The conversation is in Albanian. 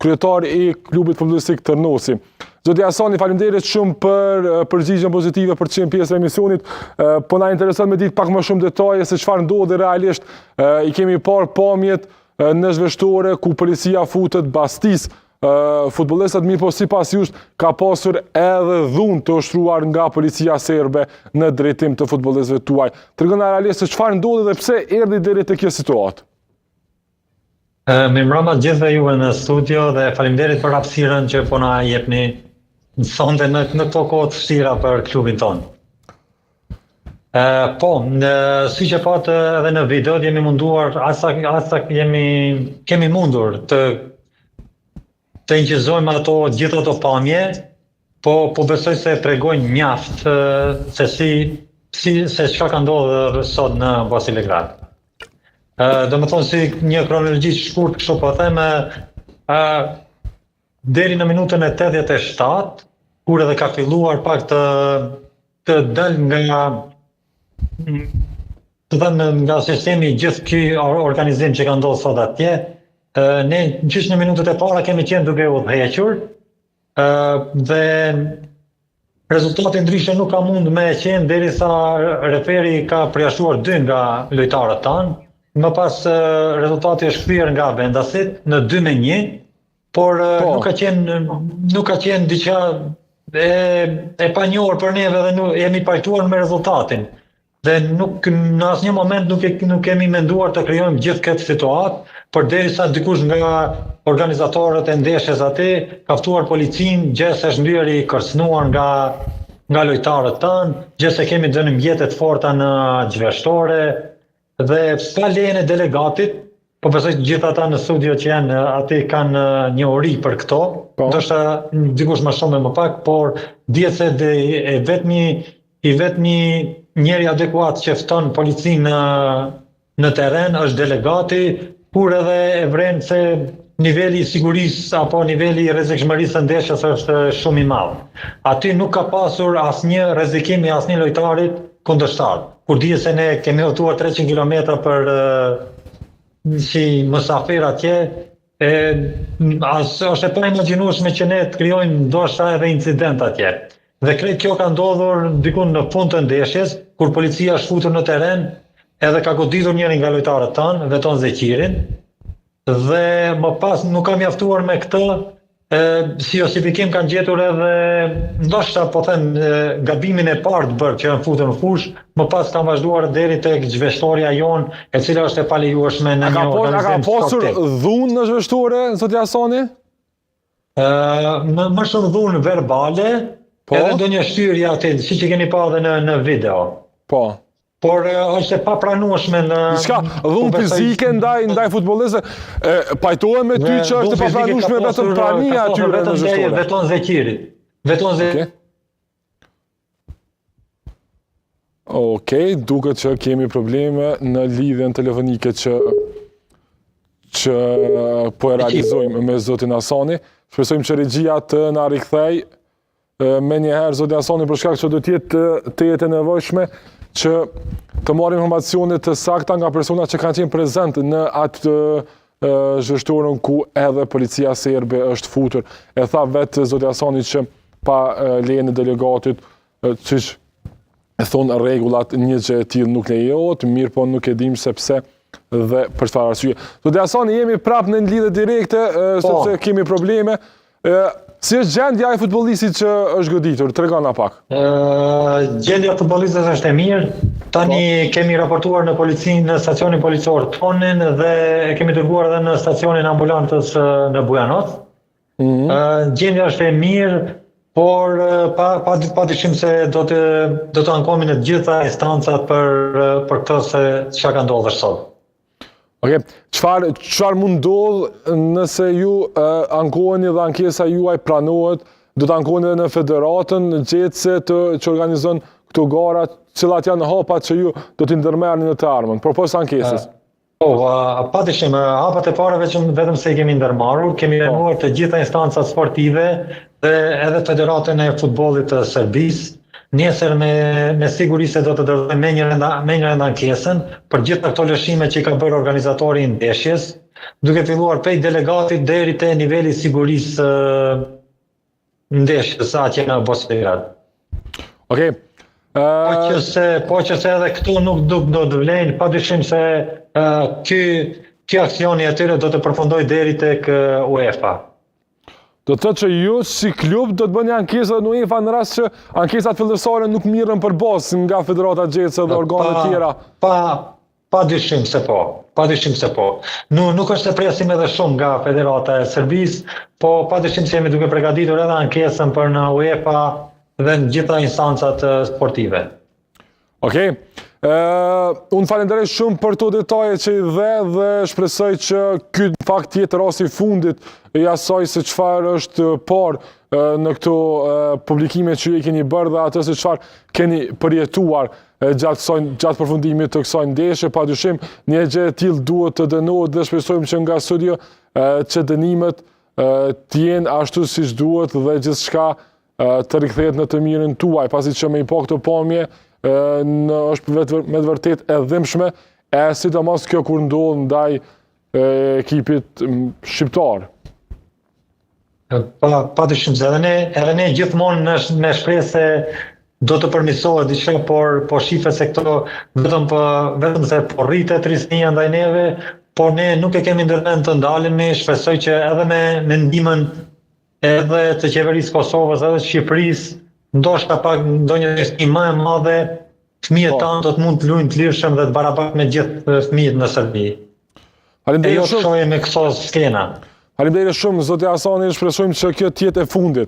kryetar i klubit futbollistik Tërnosi. Zoti Hasani, faleminderit shumë për përgjigjen pozitive për të qenë pjesë e emisionit. Po na intereson me ditë pak më shumë detaje se çfarë ndodhi realisht. I kemi parë pamjet në zhveshtore ku policia futet bastis futbollistët, mirë po sipas jush ka pasur edhe dhunë të ushtruar nga policia serbe në drejtim të futbollistëve tuaj. Tregona realisht se çfarë ndodhi dhe pse erdhi deri te kjo situatë. Mirëmbrëma gjithëve juve në studio dhe faleminderit për hapësirën që po na jepni sonte në këto kohë të vështira për klubin tonë. Si që patë edhe në video, jemi munduar, kemi mundur të inqizojmë gjithë ato pamje, po besoj se tregojnë mjaft se çka ka ndodhur sot në Bosilegrad. Do më thonë si një kronologji shkurt kështu po them, deri në minutën e 87, kur edhe ka filluar pak të dal nga sistemi gjithë ky organizim që ka ndodhur sot atje, ne gjysmë në minutët e para kemi qenë duke udhëhequr dhe rezultati ndryshe nuk ka mund me qenë derisa referi ka përjashtuar 2 nga lojtarët tanë. Më pas rezultati është kthyer nga vendasit në 2-1, por nuk ka qenë diçka e panjohur për neve dhe jemi pajtuar me rezultatin. Dhe në asnjë moment nuk kemi menduar të krijojmë gjithë këtë situatë, përderisa dikush nga organizatorët e ndeshjes aty ka ftuar policinë, gjë se është mbyer i kërcënuar nga lojtarët tanë, gjë se kemi dhënë mjete të forta në zhveshtore. Dhe pa lejen e delegatit, po besoj gjithë ata në studio që janë aty kanë një uri për këto, ndoshta dikush më shumë e më pak, por dihet se i vetmi njeri adekuat që fton policinë në terren është delegati, kur edhe e vren se niveli i sigurisë apo niveli i rrezikshmërisë së ndeshjes është shumë i madh. Aty nuk ka pasur asnjë rrezikim i asnjë lojtarit kundërshtar. Kur dihet se ne kemi udhëtuar 300 km për si mysafir atje, është e paimagjinueshme që ne të krijojmë ndoshta edhe incident atje. Dhe krejt kjo ka ndodhur diku në fund të ndeshjes, kur policia është futur në terren, edhe ka goditur njërin nga lojtarët tanë, Veton Zeqirin, dhe më pas nuk ka mjaftuar me këtë, si justifikim kanë gjetur edhe ndoshta po them gabimin e parë të bërë që janë futur në fush, më pas kanë vazhduar deri tek zhveshtoria jonë, e cila është e palejueshme në një organizim sportiv. A ka pasur dhunë në zhveshtore, zoti Hasani? Më shumë dhunë verbale, edhe ndonjë shtyrie aty, siç e keni pa edhe në video. Po. Por është e papranueshme në dhunë fizike ndaj futbollistëve. Pajtohem me ty që është e papranueshme vetëm prania atyre në zhveshtore. Veton Zeqirit. Okej, duket që kemi probleme në lidhjen telefonike që po e realizojmë me zotin Hasani. Shpresojmë që regjia të na rikthej me njëherë zoti Hasani, për shkak që do të jetë e nevojshme që të marrim informacione të sakta nga persona që kanë qenë prezent në atë zhveshtorën ku edhe policia serbe është futur. E tha vetë zoti Hasani që pa lejen e delegatit, siç e thon rregullat, një gjë e tillë nuk lejohet, mirë po nuk e dim se pse dhe për çfarë arsye. Zoti Hasani, jemi prapë në lidhje direkte sepse kemi probleme. Si është gjendja e futbollistit që është goditur? Tregona pak. Gjendja e futbollistit është e mirë. Tani kemi raportuar në policinë, në stacionin policor Tonin dhe e kemi dërguar edhe në stacionin ambulantës në Bujanoc. Gjendja është e mirë, por pa dyshim se do të ankohemi në të gjitha instancat për këtë se çka ka ndodhur sot. Okej, çfarë mund ndodh nëse ju ankoheni dhe ankesa juaj pranohet, do të ankoheni edhe në federatën gjetse që organizon këto gara, cilat janë hapat që ju do t'i ndërmerrni në të ardhmen, përpos ankesës? Padyshim, hapat e para vetëm se i kemi ndërmarrur, kemi pranuar të gjitha instancat sportive dhe edhe Federatën e Futbollit të Serbisë, nesër me siguri se do të dërgojmë me njëra ankesën për gjitha këto lëshime që i ka bërë organizatori i ndeshjes, duke filluar prej delegatit deri te niveli sigurisë ndeshjes atje në Bosnjë. Okej. Po që se edhe këtu nuk do të vlen, padyshim se ky aksioni e tyre do të përfundoj deri tek UEFA. Do të thotë që ju si klub do të bëni ankesë në UEFA në rast që ankesat fillestare nuk mirën për bos nga Federata Gjecë dhe organet tjera. Padyshim se po. Padyshim se po. Nuk është se presim edhe shumë nga Federata e Serbisë, po padyshim se jemi duke përgatitur edhe ankesën për në UEFA dhe në gjitha instancat sportive. Okej. Unë falenderoj shumë për to detaje që i dhe shpresoj që ky në fakt jetë rasti i fundit i asaj se çfarë është parë në këto publikime që ju e keni bërë dhe atë se çfarë keni përjetuar gjatë përfundimit të kësaj ndeshje. Padyshim një gjë e tillë duhet të dënohet dhe shpresojmë që nga studio që dënimet të jenë ashtu siç duhet dhe gjithçka të rikthehet në të mirën tuaj, pasi që me i po këto pamje është me të vërtet e dhimbshme, sidomos kjo kur ndodh ndaj ekipit shqiptar. Padyshim se edhe ne gjithmonë me shpresë se do të përmirësohet diçka, por shifet se këto vetëm se po rritet rrisnia ndaj neve, por ne nuk e kemi ndërmend të ndalemi. Shpresoj që edhe me ndihmën edhe të qeverisë Kosovës edhe të Shqipërisë, ndoshta pak ndonjë rrisni më e madhe, fëmijët tanë do të mund të luajnë të lirshëm dhe të barabartë me gjithë fëmijët në Serbi. E jo të shohim me këto skena. Faleminderit shumë, zoti Hasani, shpresojmë që kjo të jetë e fundit.